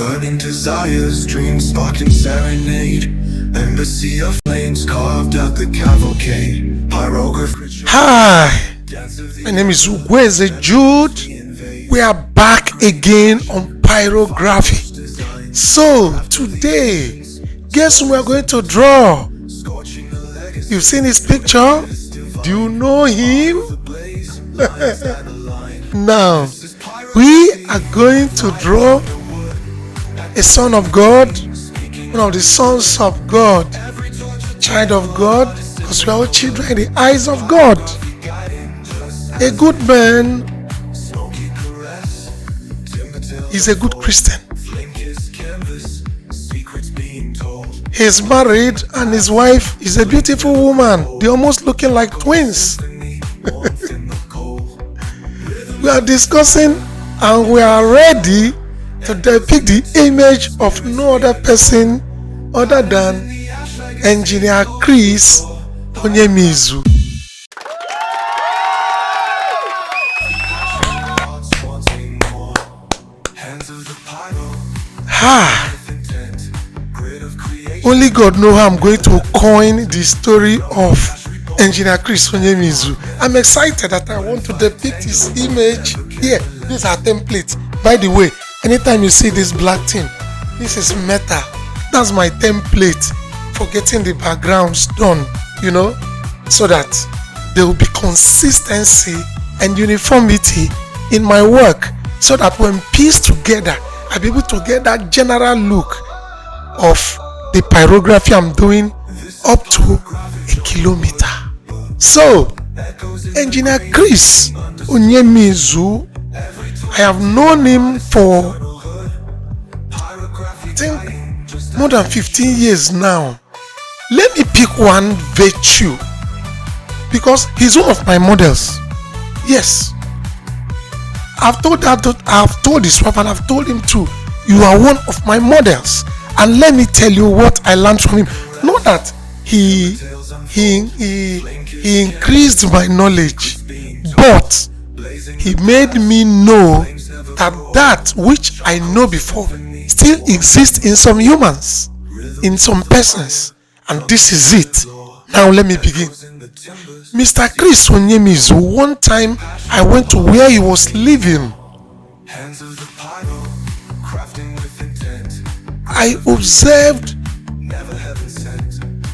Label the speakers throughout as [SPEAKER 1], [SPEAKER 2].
[SPEAKER 1] Burning desires, dreams sparking serenade. Embassy of flames carved out the cavalcade. Pyrography.
[SPEAKER 2] Hi, my name is Ugweze Jude. We are back again on Pyrography. So today, guess who we are going to draw? You've seen his picture? Do you know him? Now, we are going to draw a son of God, one of the sons of God, child of God, because we are all children in the eyes of God. A good man is a good Christian. He's married and his wife is a beautiful woman. They're almost looking like twins. We are discussing and we are ready to depict the image of no other person other than Engineer Chris Onyemizu. Only God knows how I'm going to coin the story of Engineer Chris Onyemizu. I'm excited that I want to depict his image here. These are templates. By the way, anytime you see this black thing, this is meta. That's my template for getting the backgrounds done, so that there will be consistency and uniformity in my work, so that when pieced together, I'll be able to get that general look of the pyrography I'm doing up to a kilometer. So, Engineer Chris Onyemizu, I have known him for I think more than 15 years now. Let me pick one virtue, because he's one of my models. Yes, I've told his wife and I've told him too, you are one of my models. And let me tell you what I learned from him. Not that he increased my knowledge, but he made me know that which I know before still exists in some humans, in some persons, and this is it. Now let me begin. Mr. Chris Onyemizu, one time I went to where he was living. I observed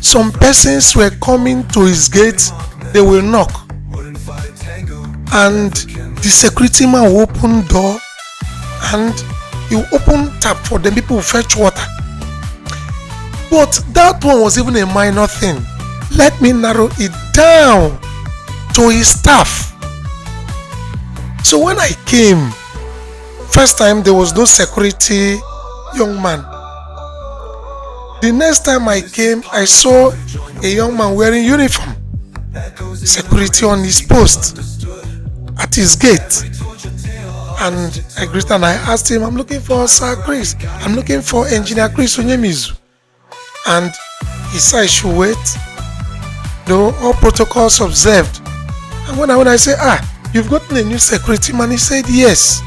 [SPEAKER 2] some persons were coming to his gate. They will knock, and the security man will open door and he will open tap for them. People will fetch water. But that one was even a minor thing. Let me narrow it down to his staff. So when I came, first time there was no security young man. The next time I came, I saw a young man wearing uniform, security on his post at his gate. And I greeted and I asked him, I'm looking for Sir Chris. I'm looking for Engineer Chris Onyemizu. And he said I should wait. All protocols observed. And when I said, you've gotten a new security man, he said yes.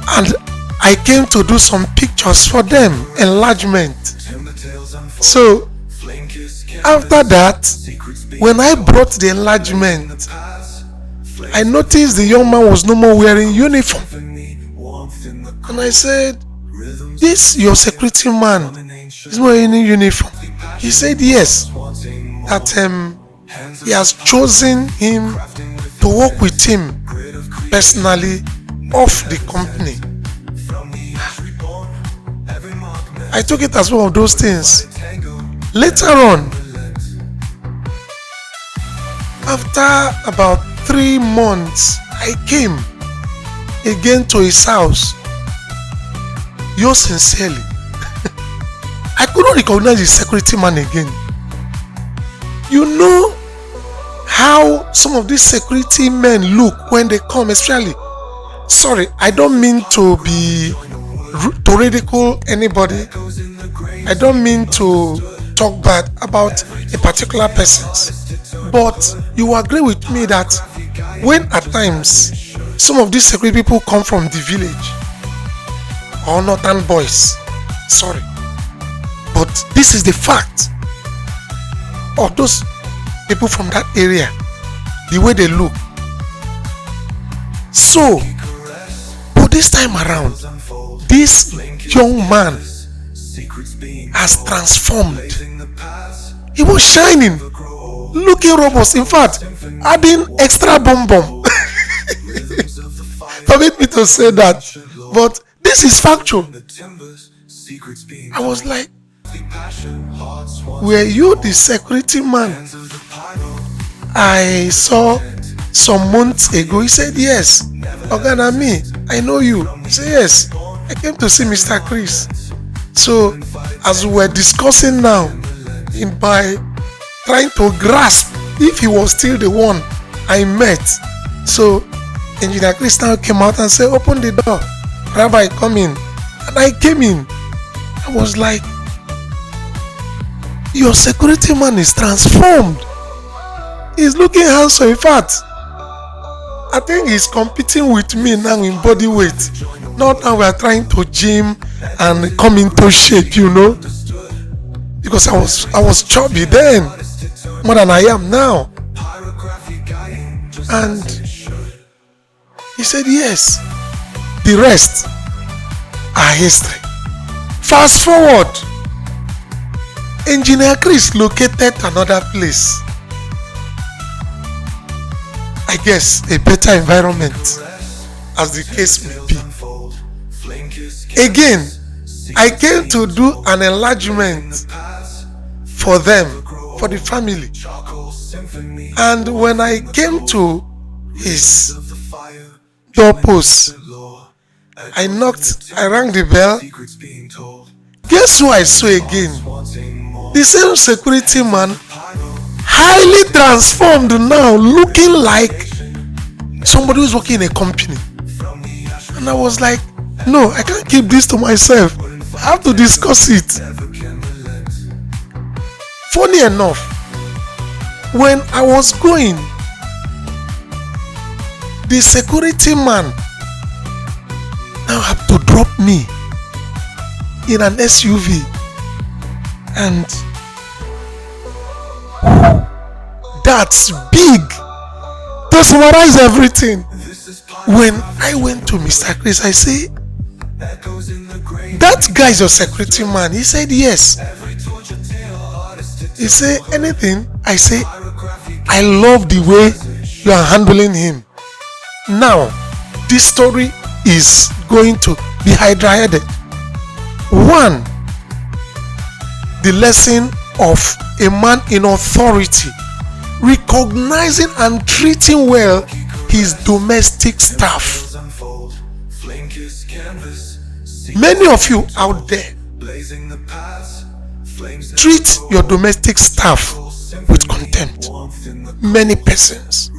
[SPEAKER 2] And I came to do some pictures for them, enlargement. So, after that, when I brought the enlargement, I noticed the young man was no more wearing uniform. And I said, this your security man is not wearing uniform. He said yes, that he has chosen him to work with him personally off the company. I took it as one of those things. Later on, after about 3 months, I came again to his house. Yours sincerely. I couldn't recognize the security man again. You know how some of these security men look when they come, especially. Sorry, I don't mean to ridicule anybody. I don't mean to talk bad about a particular person. But you agree with me that when at times some of these security people come from the village, or northern boys. Sorry. But this is the fact of those people from that area, the way they look. So, but this time around, this young man has transformed. He was shining, looking robust. In fact, adding extra bum bum. Permit me to say that, but this is factual. I was like, were you the security man I saw some months ago? He said, yes. Ogana, me, I know you. He said, yes, I came to see Mr. Chris. So, as we were discussing now, by trying to grasp if he was still the one I met, so Engineer Chris now came out and said, open the door, Rabbi, come in. And I came in. I was like, your security man is transformed. He's looking handsome. In fact, I think he's competing with me now in body weight. Not now we are trying to gym and come into shape, you know. Because I was chubby then, more than I am now. And he said, yes, the rest are history. Fast forward, Engineer Chris located another place. I guess a better environment, as the case may be. Again, I came to do an enlargement for them, for the family. And when I came to his doorpost, I knocked, I rang the bell. Guess who I saw again? The same security man, highly transformed now, looking like somebody who's working in a company. And I was like, no, I can't keep this to myself. I have to discuss it. Funny enough, when I was going, the security man now had to drop me in an SUV, and that's big. To summarize everything, when I went to Mr. Chris, I say, that guy's your security man. He said, yes. He said, anything? I say, I love the way you are handling him. Now, this story is going to be hydra-headed. One, the lesson of a man in authority recognizing and treating well his domestic staff. Many of you out there treat your domestic staff with contempt. Many persons,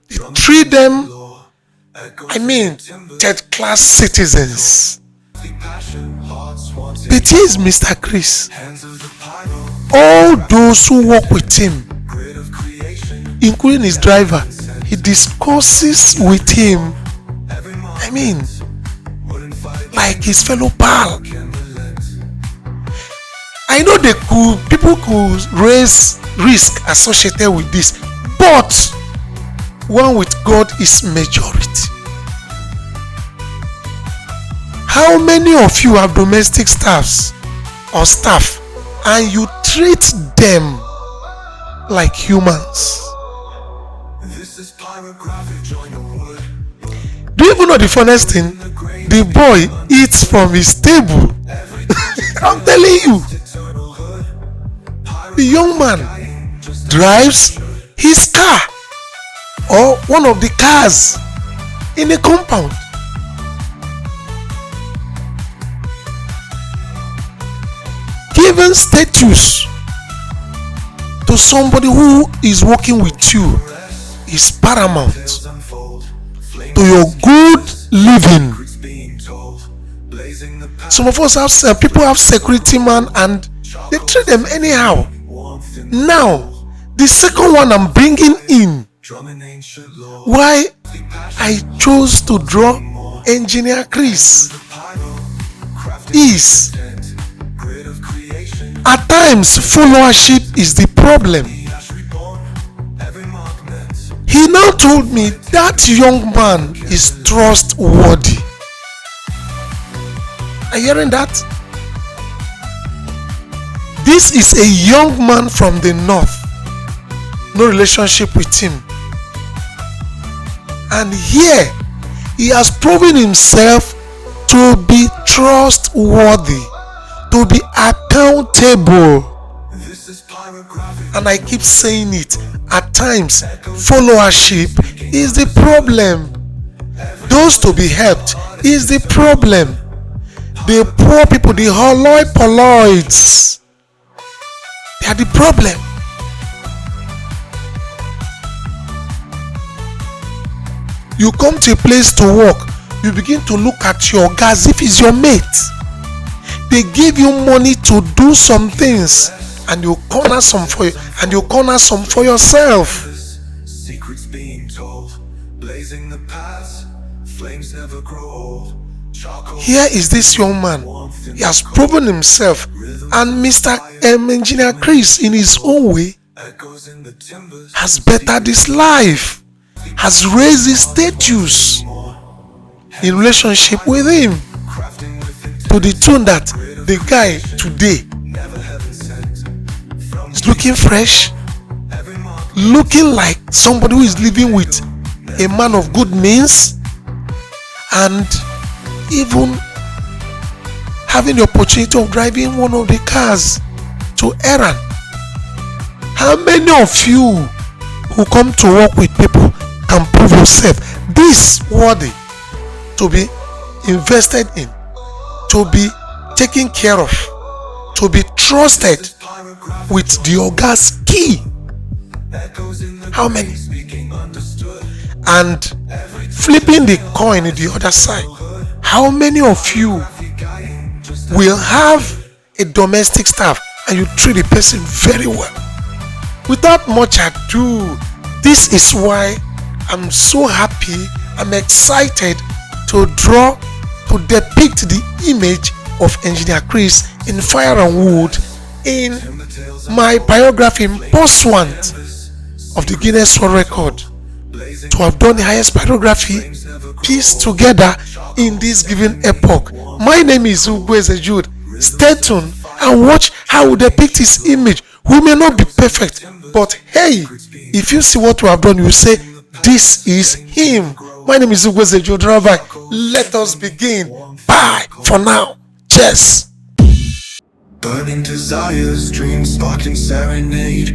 [SPEAKER 2] they treat them, third-class citizens. But he is Mr. Chris. All those who work with him, including his driver, he discusses with him, like his fellow pal. I know people could raise risk associated with this, but one with God is majority. How many of you have domestic staffs or staff and you treat them like humans? This is Pyrography, join the wood. Do you even know the funniest thing? The boy eats from his table. I'm telling you. The young man drives his car or one of the cars in a compound. Giving status to somebody who is working with you is paramount to your good living. Some of us have people have security man and they treat them anyhow. Now, the second one I'm bringing in, why I chose to draw Engineer Chris is. At times, followership is the problem. He now told me that young man is trustworthy. Are you hearing that? This is a young man from the north. No relationship with him. And here, he has proven himself to be trustworthy, to be accountable. And I keep saying it, at times, followership is the problem. Those to be helped is the problem. The poor people, the hoi polloi, they are the problem. You come to a place to work, you begin to look at your guy as if he's your mate. They give you money to do some things, and you corner some for you, and you corner some for yourself.
[SPEAKER 1] Secrets being told, blazing the paths, flames never grow old.
[SPEAKER 2] Here is this young man. He has proven himself, and Mr. Engineer Chris, in his own way, has bettered his life, has raised his status in relationship with him, to the tune that the guy today is looking fresh, looking like somebody who is living with a man of good means, and even having the opportunity of driving one of the cars to errand. How many of you who come to work with people can prove yourself this worthy to be invested in, to be taken care of, to be trusted with the Oga's key? How many? And flipping the coin in the other side, how many of you will have a domestic staff and you treat the person very well? Without much ado, this is why I'm so happy, I'm excited to depict the image of Engineer Chris in fire and wood in my Pyrography pursuant of the Guinness World Record, to have done the highest Pyrography piece together in this given epoch. My name is Ugweze Jude. Stay tuned and watch how we depict his image. We may not be perfect, but hey, if you see what we have done, you say, this is him. My name is Ugweze Jude, Rabbi. Let us begin. Bye for now. Cheers.
[SPEAKER 1] Burning desires, dreams sparking serenade.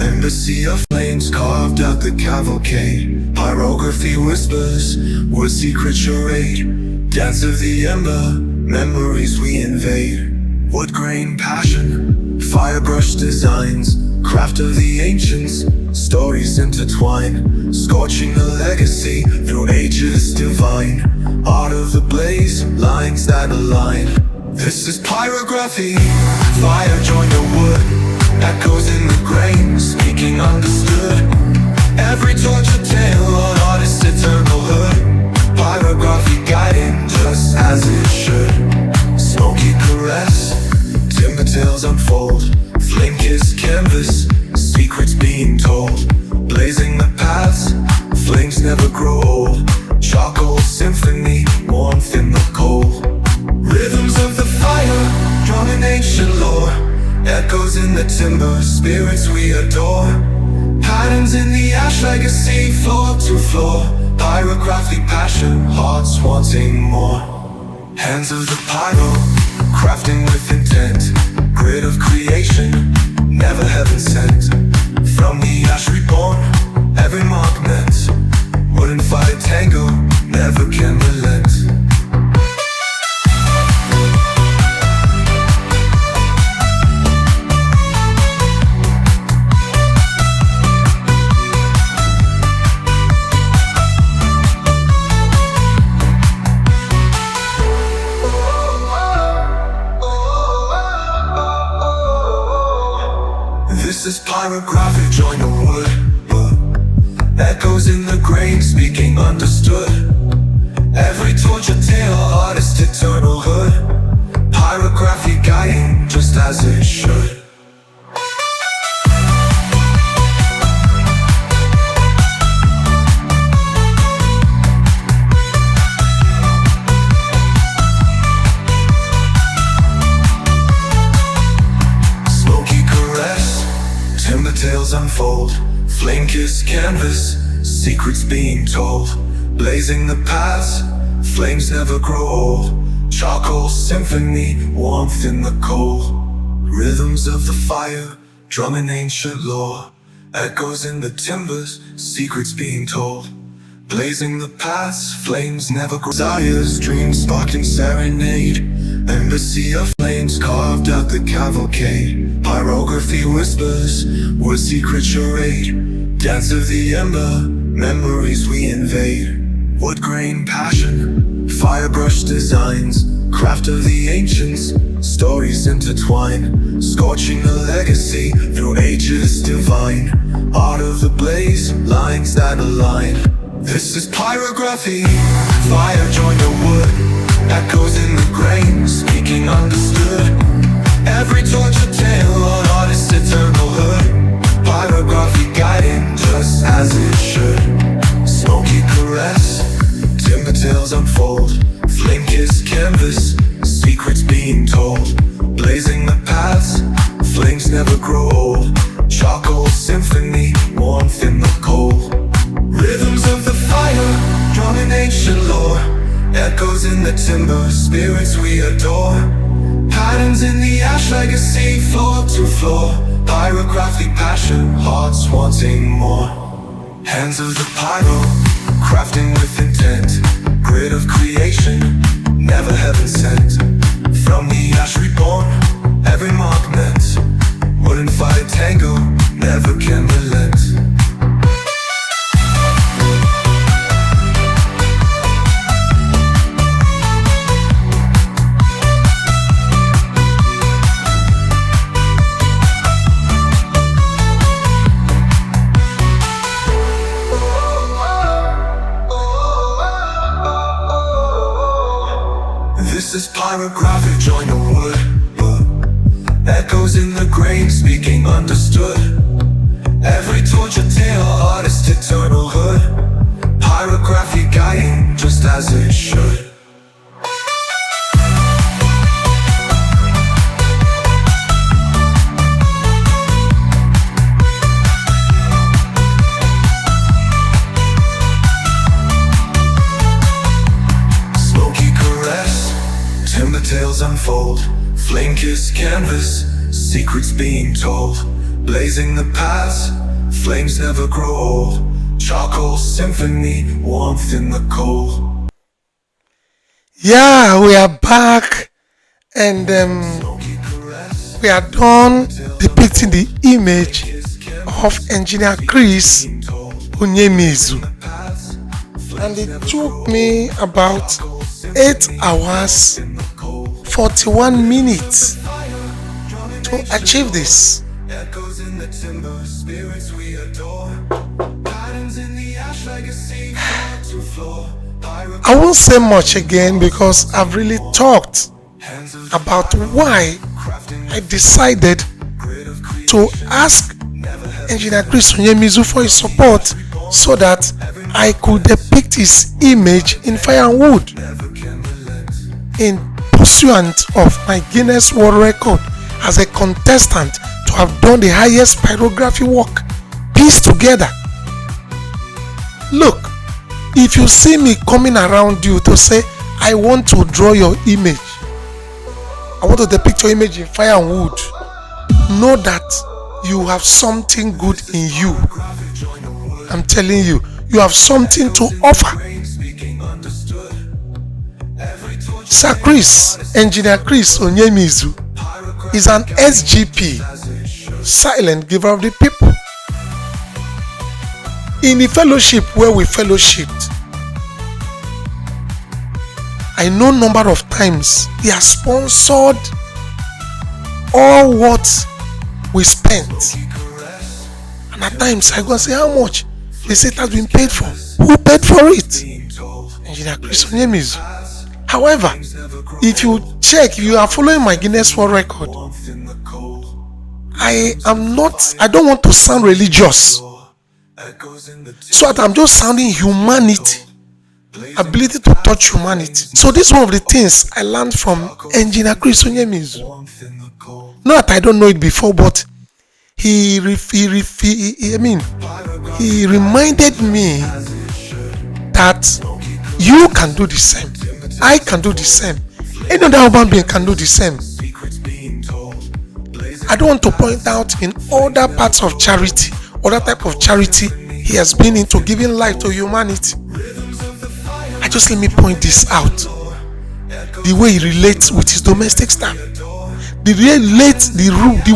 [SPEAKER 1] Embassy of flames carved out the cavalcade. Pyrography whispers, word secret charade. Dance of the ember, memories we invade. Wood grain passion, firebrush designs. Craft of the ancients, stories intertwine. Scorching a legacy through ages divine. Art of the blaze, lines that align. This is pyrography, fire join the wood. Echoes in the grain, speaking understood. Every tortured tale on artist's eternal hood. Pyrography guiding just as it should. Smoky caress, timber tales unfold. Flame kissed canvas, secrets being told. Blazing the paths, flames never grow old. Charcoal symphony, warmth in the cold. Rhythms of the fire, drumming ancient lore. Echoes in the timber, spirits we adore. Patterns in the ash, legacy, floor to floor. Pyrography passion, hearts wanting more. Hands of the pyro, crafting with intent. Grid of creation, never heaven sent. From the ash reborn, every mark meant. Wouldn't fight a tango, never can relent. This is pyrography, join the wood. Echoes in the grain, speaking understood. Every torture tale, artist eternal hood. Pyrography guiding just as it should. Smoky caress, timber tales unfold. Flame-kissed canvas, secrets being told. Blazing the paths, flames never grow old. Charcoal symphony, warmth in the cold. Rhythms of the fire, drumming ancient lore. Echoes in the timbers, secrets being told. Blazing the paths, flames never grow. Desires, dreams sparkling serenade. Embassy of flames carved out the cavalcade. Pyrography whispers, word secret charade. Dance of the ember, memories we invade. Wood grain passion, firebrush designs. Craft of the ancients, stories intertwine. Scorching a legacy through ages divine. Art of the blaze, lines that align. This is pyrography, fire joined the wood. Echoes in the grain, speaking understood. Every torture tale on artist's eternal hood. Pyrography guiding just as it should. Smoky caress, timber tales unfold. Flame-kissed canvas, secrets being told. Blazing the paths, flames never grow old. Charcoal symphony, warmth in the cold. Rhythms of the fire, drumming ancient lore. Echoes in the timber, spirits we adore. Patterns in the ash, legacy, floor to floor. Pyrography passion, hearts wanting more. Hands of the pyro, crafting with intent. Grid of creation, never heaven sent. From the ash reborn, every mark meant. Wouldn't fight a tango, never can relent. This is pyrography, join the wood. Echoes in the grain, speaking understood. Every torture tale, artist eternal hood. Pyrography guiding just as it should. Tales unfold, flame-kissed canvas, secrets being told. Blazing the paths, flames never grow old. Charcoal symphony, warmth in the cold.
[SPEAKER 2] Yeah, we are back, and we are done depicting the image of Engineer Chris Onyemizu, and it took me about 8 hours 41 minutes to achieve this. I won't say much again because I've really talked about why I decided to ask Engineer Chris Onyemizu for his support so that I could depict his image in fire and wood in pursuant of my Guinness World Record as a contestant to have done the highest pyrography work pieced together. Look, if you see me coming around you to say, I want to draw your image, I want to depict your image in fire and wood, know that you have something good in you. I'm telling you, you have something to offer. Sir Chris, Engineer Chris Onyemizu, is an SGP, silent giver of the people. In the fellowship where we fellowshipped, I know number of times he has sponsored all what we spent. And at times I go and say, how much? They say it has been paid for. Who paid for it? Engineer Chris Onyemizu. However, if you check, you are following my Guinness World Record. I don't want to sound religious. So that I'm just sounding humanity. Ability to touch humanity. So this is one of the things I learned from Engineer Chris Onyemizu. Not that I don't know it before, but he reminded me that you can do the same. I can do the same. Any other human being can do the same. I don't want to point out in other parts of charity, other type of charity he has been into, giving life to humanity. Just let me point this out. The way he relates with his domestic staff. The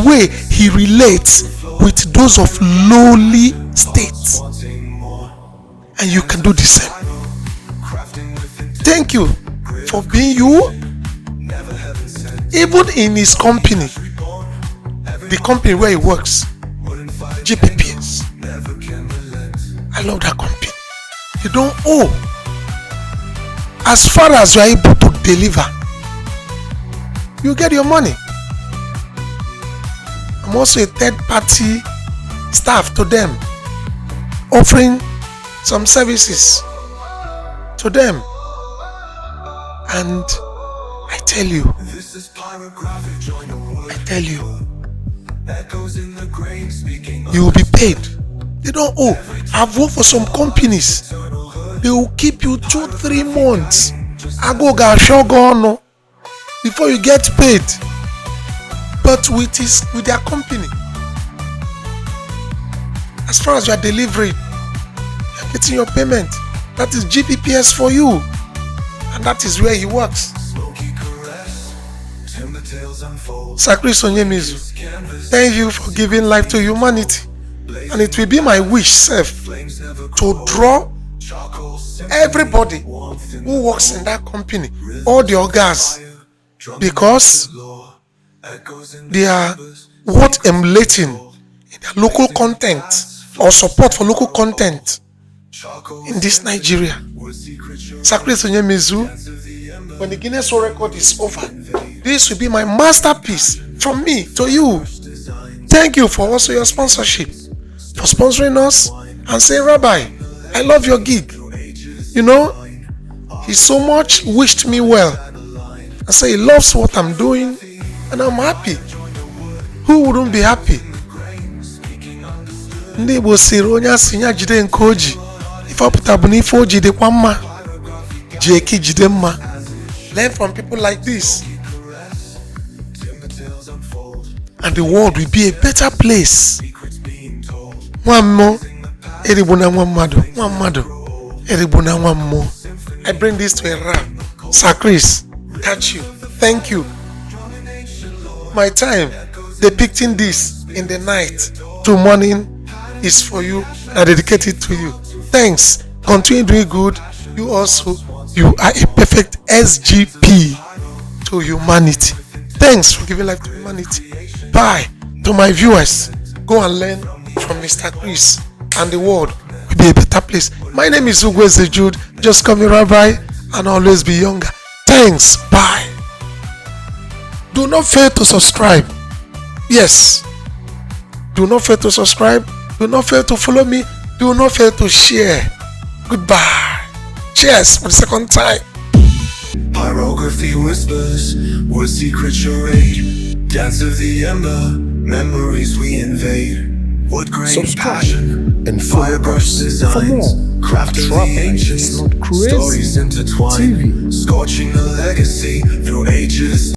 [SPEAKER 2] way he relates with those of lowly states. And you can do the same. Thank you for being you. Even in his company, the company where he works, GPPS. I love that company. You don't owe. As far as you are able to deliver, you get your money. I'm also a third-party staff to them, offering some services to them. And I tell you, you will be paid. They don't owe. I've worked for some companies. They will keep you 2-3 months. Agoga shogono before you get paid. But with their company, as far as you are delivering, you are getting your payment. That is GPPS for you, and that is where he works. Sir Chris Onyemizu, thank you for giving life to humanity, and it will be my wish, self, to draw everybody who works in that company, all the organs, because they are what emulating in their local content or support for local content in this Nigeria. Sir Chris Onyemizu, when the Guinness World Record is over, this will be my masterpiece from me to you. Thank you for also your sponsorship, for sponsoring us and saying, Rabbi, I love your gig. You know, he so much wished me well. I say he loves what I'm doing and I'm happy. Who wouldn't be happy? Ndị Igbo siri onye asị ya jide nke oji. Ife ọpụta bụ n'ife oji dịkwa mma. Ji eki jide mma. Learn from people like this. And the world will be a better place. Nwammo eribuna nwamado. Eribuna nwammo. I bring this to a wrap. Sir Chris, catch you. Thank you. My time depicting this in the night to morning is for you. I dedicate it to you. Thanks. Continue doing good. You are a perfect SGP to humanity. Thanks for giving life to humanity. Bye. To my viewers, go and learn from Mr. Chris, and the world will be a better place. My name is Ugweze Jude. Just call me Rabbi and always be younger. Thanks. Bye. Do not fail to subscribe. Yes. Do not fail to subscribe. Do not fail to follow me. Do not fail to share. Goodbye. Cheers for the second time.
[SPEAKER 1] Pyrography whispers, what secret charade? Dance of the ember, memories we invade. What great passion and firebrushed designs, craft of the ancients, stories intertwined, scorching a legacy through ages.